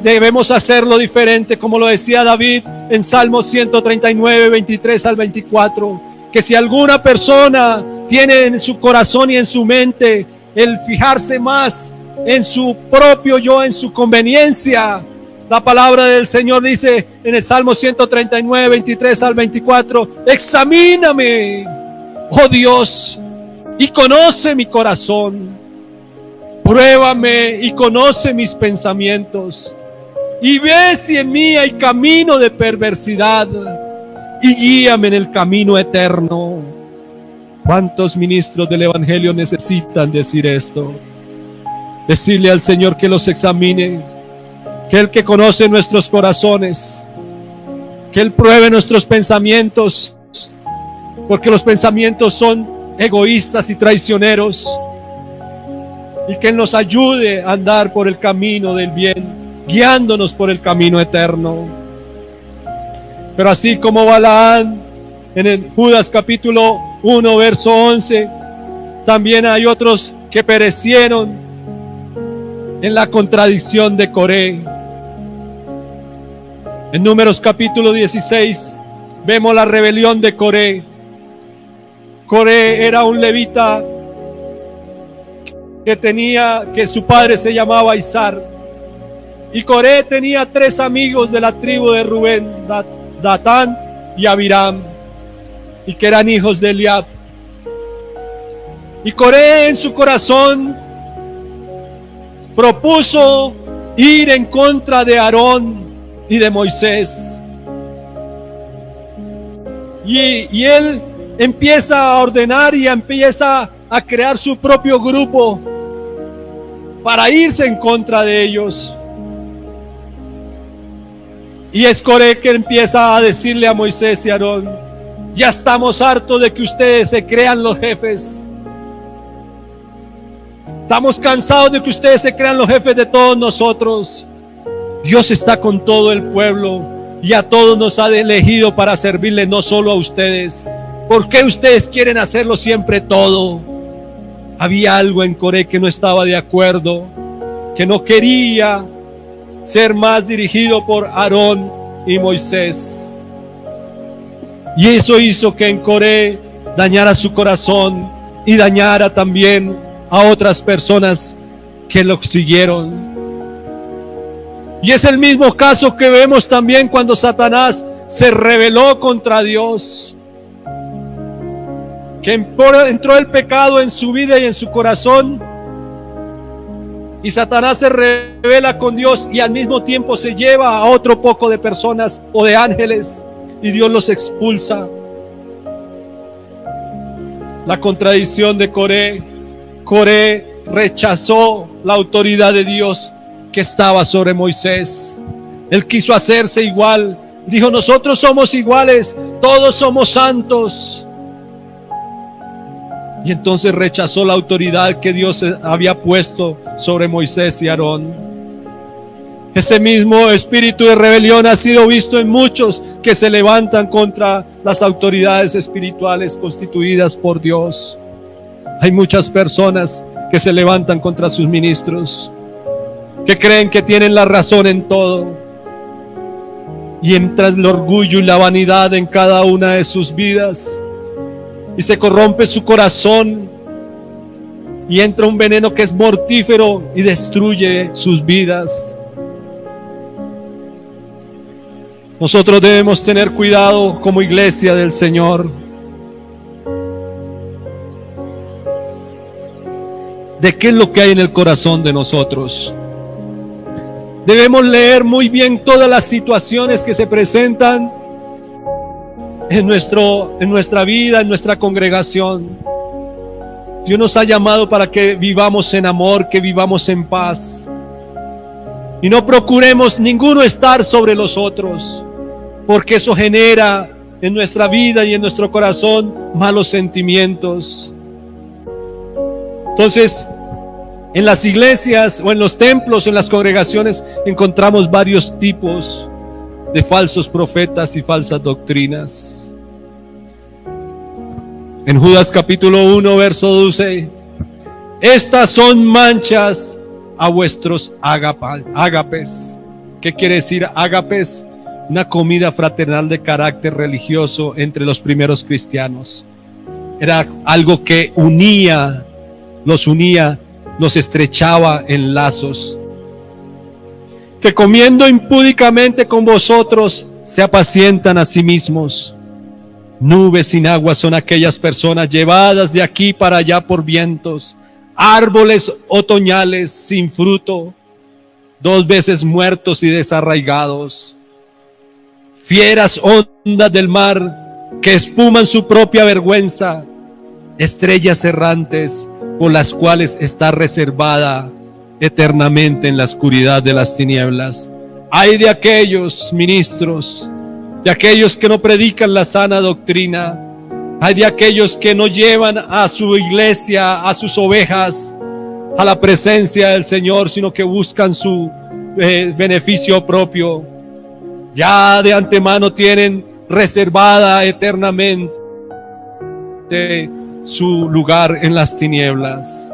debemos hacerlo diferente, como lo decía David en Salmo 139, 23 al 24, que si alguna persona tiene en su corazón y en su mente el fijarse más en su propio yo, en su conveniencia, la palabra del Señor dice en el Salmo 139, 23 al 24, examíname, oh Dios, y conoce mi corazón, pruébame y conoce mis pensamientos, y ve si en mí hay camino de perversidad, y guíame en el camino eterno. ¿Cuántos ministros del Evangelio necesitan decir esto? Decirle al Señor que los examine, que Él que conoce nuestros corazones, que Él pruebe nuestros pensamientos, porque los pensamientos son egoístas y traicioneros, y que Él nos ayude a andar por el camino del bien, guiándonos por el camino eterno. Pero así como Balaán en el Judas capítulo 1 verso 11, también hay otros que perecieron en la contradicción de Coré. En Números capítulo 16 vemos la rebelión de Coré. Coré era un levita que su padre se llamaba Izar, y Coré tenía 3 amigos de la tribu de Rubén, Datán y Abiram, y que eran hijos de Eliab. Y Coré en su corazón propuso ir en contra de Aarón y de Moisés, y él empieza a ordenar y empieza a crear su propio grupo para irse en contra de ellos. Y es Coré que empieza a decirle a Moisés y Aarón: ya estamos hartos de que ustedes se crean los jefes. Estamos cansados de que ustedes se crean los jefes de todos nosotros. Dios está con todo el pueblo y a todos nos ha elegido para servirle, no solo a ustedes. ¿Por qué ustedes quieren hacerlo siempre todo? Había algo en Coré que no estaba de acuerdo, que no quería ser más dirigido por Aarón y Moisés. Y eso hizo que en Coré dañara su corazón y dañara también a otras personas que lo siguieron. Y es el mismo caso que vemos también cuando Satanás se rebeló contra Dios, que entró el pecado en su vida y en su corazón, y Satanás se rebela con Dios y al mismo tiempo se lleva a otro poco de personas o de ángeles y Dios los expulsa. La contradicción de Coré. Coré rechazó la autoridad de Dios que estaba sobre Moisés. Él quiso hacerse igual. Dijo: nosotros somos iguales, todos somos santos. Y entonces rechazó la autoridad que Dios había puesto sobre Moisés y Aarón. Ese mismo espíritu de rebelión ha sido visto en muchos que se levantan contra las autoridades espirituales constituidas por Dios. Hay muchas personas que se levantan contra sus ministros, que creen que tienen la razón en todo, y entra el orgullo y la vanidad en cada una de sus vidas, y se corrompe su corazón, y entra un veneno que es mortífero y destruye sus vidas. Nosotros debemos tener cuidado como iglesia del Señor de qué es lo que hay en el corazón de nosotros. Debemos leer muy bien todas las situaciones que se presentan en nuestra vida, en nuestra congregación. Dios nos ha llamado para que vivamos en amor, que vivamos en paz, y no procuremos ninguno estar sobre los otros, porque eso genera en nuestra vida y en nuestro corazón malos sentimientos. Entonces, en las iglesias o en los templos, en las congregaciones, encontramos varios tipos de falsos profetas y falsas doctrinas. En Judas capítulo 1, verso 12: estas son manchas a vuestros ágapes. ¿Qué quiere decir ágapes? Una comida fraternal de carácter religioso entre los primeros cristianos. Era algo que los estrechaba en lazos. Que comiendo impúdicamente con vosotros se apacientan a sí mismos. Nubes sin agua son aquellas personas llevadas de aquí para allá por vientos, árboles otoñales sin fruto, 2 veces muertos y desarraigados, fieras ondas del mar que espuman su propia vergüenza, estrellas errantes por las cuales está reservada eternamente en la oscuridad de las tinieblas. Ay de aquellos ministros, de aquellos que no predican la sana doctrina, ay de aquellos que no llevan a su iglesia, a sus ovejas, a la presencia del Señor, sino que buscan su beneficio propio. Ya de antemano tienen reservada eternamente su lugar en las tinieblas.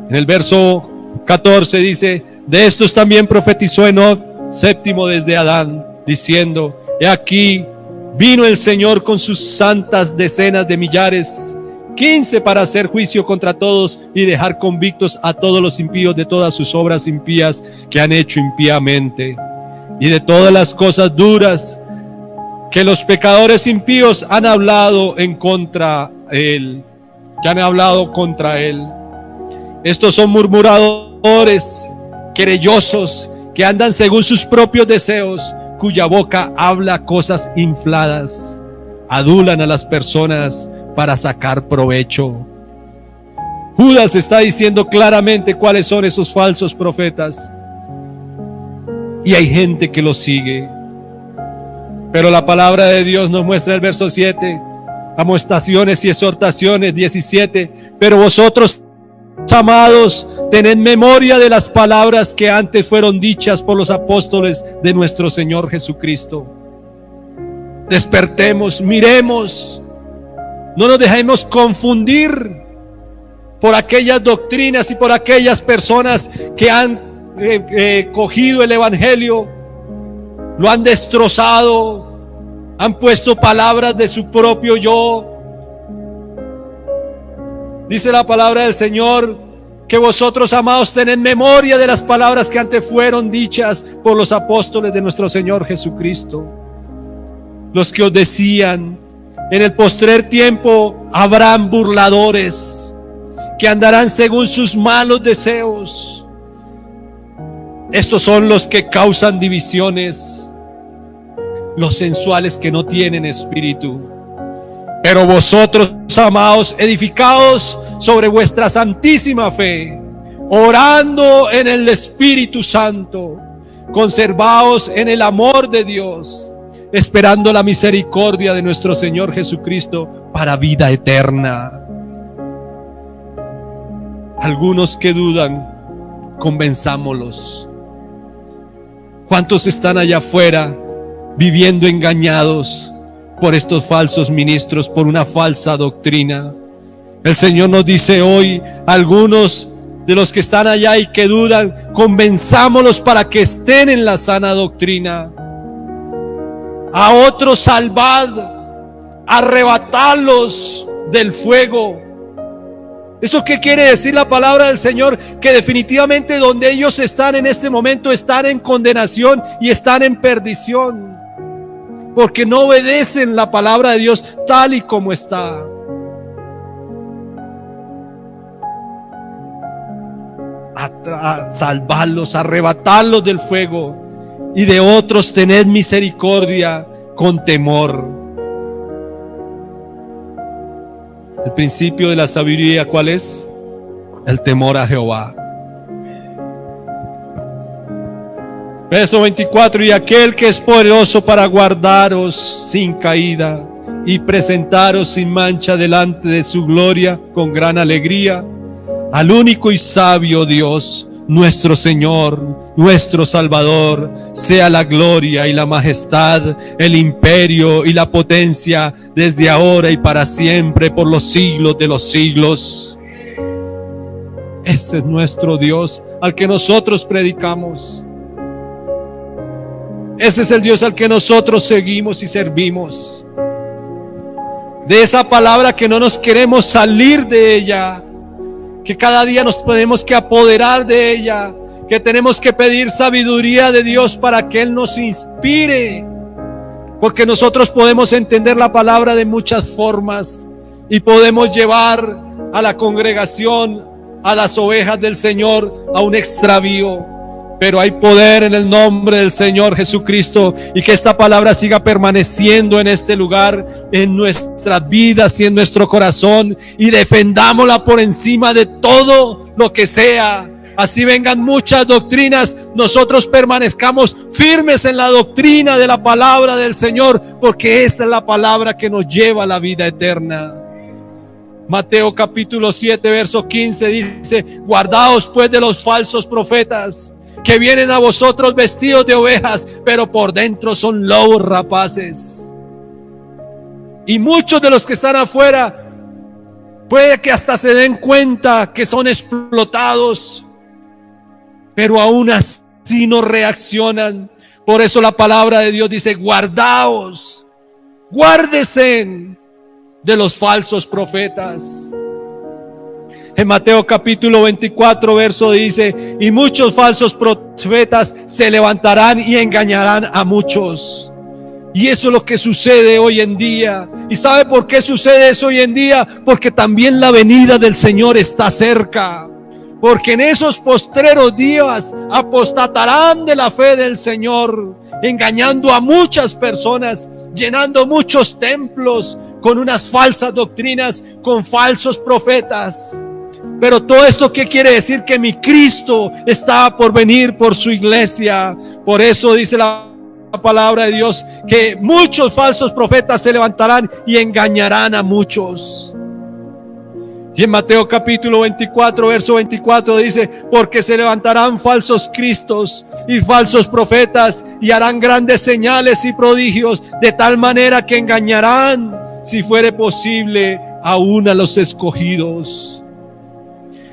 En el verso 14 dice: de estos también profetizó Enoc, séptimo desde Adán, diciendo: he aquí, vino el Señor con sus santas decenas de millares, 15 para hacer juicio contra todos y dejar convictos a todos los impíos de todas sus obras impías que han hecho impíamente, y de todas las cosas duras que los pecadores impíos han hablado en contra él, que han hablado contra él. Estos son murmuradores, querellosos, que andan según sus propios deseos, cuya boca habla cosas infladas, adulan a las personas para sacar provecho. Judas está diciendo claramente cuáles son esos falsos profetas. Y hay gente que los sigue. Pero la palabra de Dios nos muestra el verso 7, amonestaciones y exhortaciones 17. Pero vosotros, amados, tened memoria de las palabras que antes fueron dichas por los apóstoles de nuestro Señor Jesucristo. Despertemos, miremos, no nos dejemos confundir por aquellas doctrinas y por aquellas personas que han cogido el evangelio, lo han destrozado, han puesto palabras de su propio yo. Dice la palabra del Señor que vosotros, amados, tened memoria de las palabras que antes fueron dichas por los apóstoles de nuestro Señor Jesucristo, los que os decían: en el postrer tiempo habrán burladores que andarán según sus malos deseos. Estos son los que causan divisiones, los sensuales que no tienen espíritu. Pero vosotros, amados, edificaos sobre vuestra santísima fe, orando en el Espíritu Santo, conservaos en el amor de Dios, esperando la misericordia de nuestro Señor Jesucristo para vida eterna. Algunos que dudan, convenzámoslos. ¿Cuántos están allá afuera viviendo engañados por estos falsos ministros, por una falsa doctrina? El Señor nos dice hoy: algunos de los que están allá y que dudan, convenzámoslos para que estén en la sana doctrina. A otros salvad, arrebatadlos del fuego. ¿Eso qué quiere decir la palabra del Señor? Que definitivamente donde ellos están en este momento están en condenación y están en perdición, porque no obedecen la palabra de Dios tal y como está. A salvarlos, arrebatarlos del fuego, y de otros tened misericordia con temor. El principio de la sabiduría, ¿cuál es? El temor a Jehová. Verso 24: y aquel que es poderoso para guardaros sin caída y presentaros sin mancha delante de su gloria con gran alegría, al único y sabio Dios, nuestro Señor, nuestro Salvador, sea la gloria y la majestad, el imperio y la potencia, desde ahora y para siempre, por los siglos de los siglos. Ese es nuestro Dios al que nosotros predicamos. Ese es el Dios al que nosotros seguimos y servimos. De esa palabra que no nos queremos salir de ella, que cada día nos tenemos que apoderar de ella, que tenemos que pedir sabiduría de Dios para que Él nos inspire, porque nosotros podemos entender la palabra de muchas formas y podemos llevar a la congregación, a las ovejas del Señor, a un extravío. Pero hay poder en el nombre del Señor Jesucristo, y que esta palabra siga permaneciendo en este lugar, en nuestras vidas y en nuestro corazón, y defendámosla por encima de todo lo que sea. Así vengan muchas doctrinas, nosotros permanezcamos firmes en la doctrina de la palabra del Señor, porque esa es la palabra que nos lleva a la vida eterna. Mateo capítulo 7 verso 15 dice: guardaos pues de los falsos profetas, que vienen a vosotros vestidos de ovejas, pero por dentro son lobos rapaces. Y muchos de los que están afuera puede que hasta se den cuenta que son explotados, pero aún así no reaccionan. Por eso la palabra de Dios dice: guardaos, guárdese de los falsos profetas. En Mateo capítulo 24 verso dice: y muchos falsos profetas se levantarán y engañarán a muchos. Y eso es lo que sucede hoy en día. ¿Y sabe por qué sucede eso hoy en día? Porque también la venida del Señor está cerca. Porque en esos postreros días apostatarán de la fe del Señor, engañando a muchas personas, llenando muchos templos con unas falsas doctrinas, con falsos profetas. Pero todo esto, ¿qué quiere decir? Que mi Cristo está por venir por su iglesia. Por eso dice la palabra de Dios que muchos falsos profetas se levantarán y engañarán a muchos. Y en Mateo capítulo 24, verso 24 dice: porque se levantarán falsos cristos y falsos profetas y harán grandes señales y prodigios, de tal manera que engañarán, si fuere posible, aún a los escogidos.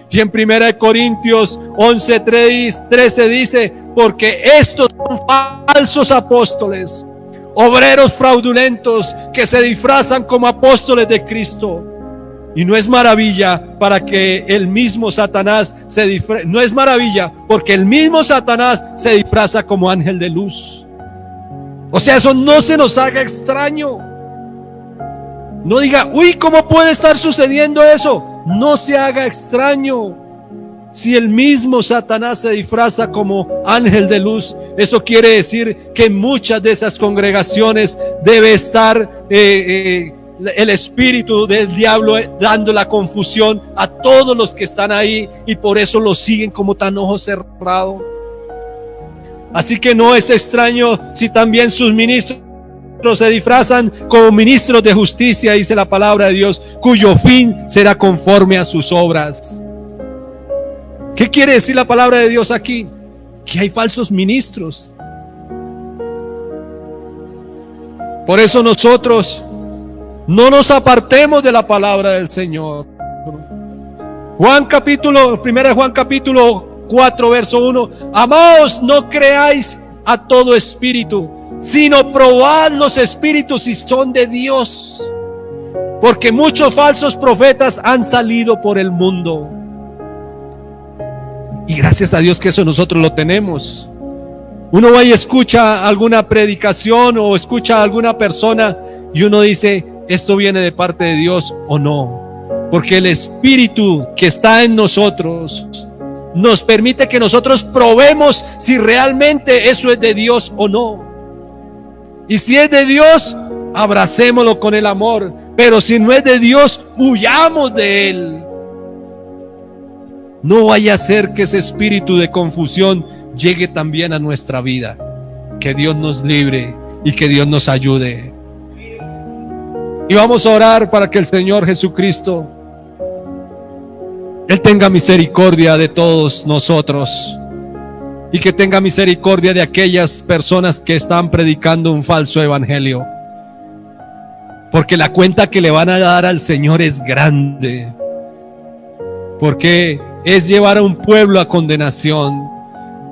Y en 1 Corintios 11:13 dice: porque estos son falsos apóstoles, obreros fraudulentos que se disfrazan como apóstoles de Cristo. Y no es maravilla para que el mismo Satanás no es maravilla porque el mismo Satanás se disfraza como ángel de luz. O sea, eso no se nos haga extraño. No diga: uy, ¿cómo puede estar sucediendo eso? No se haga extraño. Si el mismo Satanás se disfraza como ángel de luz, eso quiere decir que en muchas de esas congregaciones debe estar el espíritu del diablo dando la confusión a todos los que están ahí, y por eso lo siguen como tan ojo cerrado. Así que no es extraño si también sus ministros se disfrazan como ministros de justicia, dice la palabra de Dios, cuyo fin será conforme a sus obras. ¿Qué quiere decir la palabra de Dios aquí? Que hay falsos ministros. Por eso nosotros no nos apartemos de la palabra del Señor. 1 Juan capítulo 4, verso 1: amados, no creáis a todo espíritu, sino probad los espíritus si son de Dios, porque muchos falsos profetas han salido por el mundo. Y gracias a Dios que eso nosotros lo tenemos. Uno va y escucha alguna predicación o escucha a alguna persona y uno dice: ¿esto viene de parte de Dios o no? Porque el Espíritu que está en nosotros nos permite que nosotros probemos si realmente eso es de Dios o no. Y si es de Dios, abracémoslo con el amor. Pero si no es de Dios, huyamos de él. No vaya a ser que ese espíritu de confusión llegue también a nuestra vida. Que Dios nos libre y que Dios nos ayude. Y vamos a orar para que el Señor Jesucristo, Él tenga misericordia de todos nosotros y que tenga misericordia de aquellas personas que están predicando un falso evangelio, porque la cuenta que le van a dar al Señor es grande, porque es llevar a un pueblo a condenación.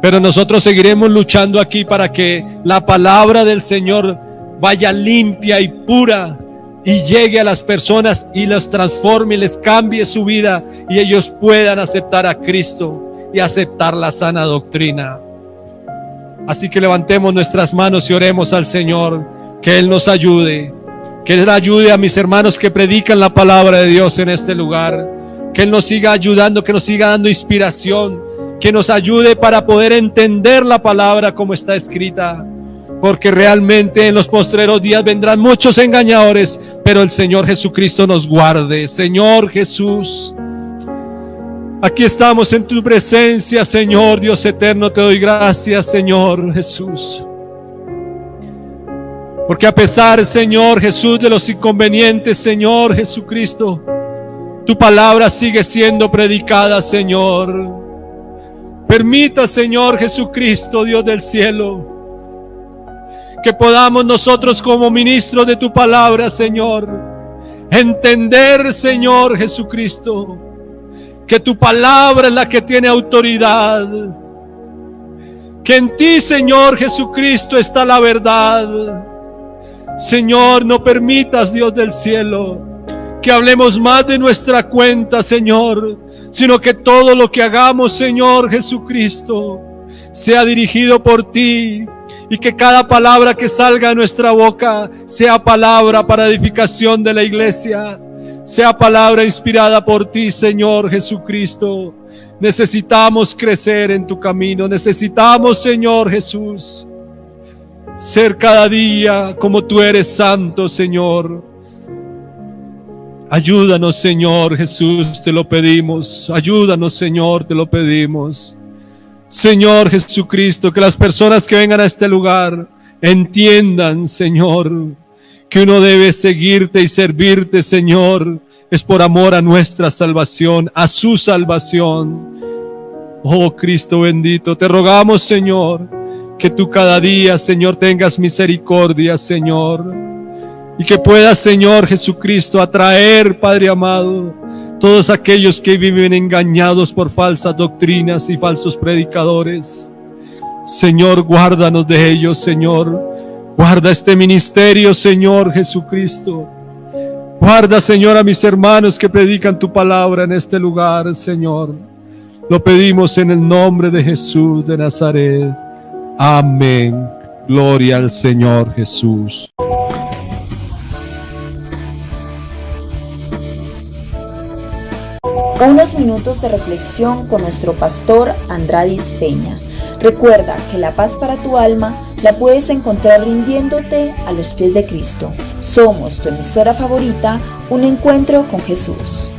Pero nosotros seguiremos luchando aquí para que la palabra del Señor vaya limpia y pura y llegue a las personas y los transforme y les cambie su vida, y ellos puedan aceptar a Cristo y aceptar la sana doctrina. Así que levantemos nuestras manos y oremos al Señor, que Él nos ayude, que Él ayude a mis hermanos que predican la palabra de Dios en este lugar, que Él nos siga ayudando, que nos siga dando inspiración, que nos ayude para poder entender la palabra como está escrita. Porque realmente en los postreros días vendrán muchos engañadores, pero el Señor Jesucristo nos guarde. Señor Jesús, aquí estamos en tu presencia, Señor Dios eterno. Te doy gracias, Señor Jesús, porque a pesar, Señor Jesús, de los inconvenientes, Señor Jesucristo, tu palabra sigue siendo predicada, Señor. Permita, Señor Jesucristo, Dios del cielo, que podamos nosotros como ministros de tu palabra, Señor, entender, Señor Jesucristo, que tu palabra es la que tiene autoridad, que en ti, Señor Jesucristo, está la verdad. Señor, no permitas, Dios del cielo, que hablemos más de nuestra cuenta, Señor, sino que todo lo que hagamos, Señor Jesucristo, sea dirigido por ti, y que cada palabra que salga de nuestra boca sea palabra para edificación de la iglesia, sea palabra inspirada por ti, Señor Jesucristo. Necesitamos crecer en tu camino, necesitamos, Señor Jesús, ser cada día como tú eres santo, Señor. Ayúdanos, Señor Jesús, te lo pedimos. Ayúdanos, Señor, te lo pedimos. Señor Jesucristo, que las personas que vengan a este lugar entiendan, Señor, que uno debe seguirte y servirte, Señor, es por amor a nuestra salvación, a su salvación. Oh Cristo bendito, te rogamos, Señor, que tú cada día, Señor, tengas misericordia, Señor, y que puedas, Señor Jesucristo, atraer, Padre amado, todos aquellos que viven engañados por falsas doctrinas y falsos predicadores. Señor, guárdanos de ellos, Señor. Guarda este ministerio, Señor Jesucristo. Guarda, Señor, a mis hermanos que predican tu palabra en este lugar, Señor. Lo pedimos en el nombre de Jesús de Nazaret. Amén. Gloria al Señor Jesús. Unos minutos de reflexión con nuestro pastor Andradis Peña. Recuerda que la paz para tu alma la puedes encontrar rindiéndote a los pies de Cristo. Somos tu emisora favorita, Un Encuentro con Jesús.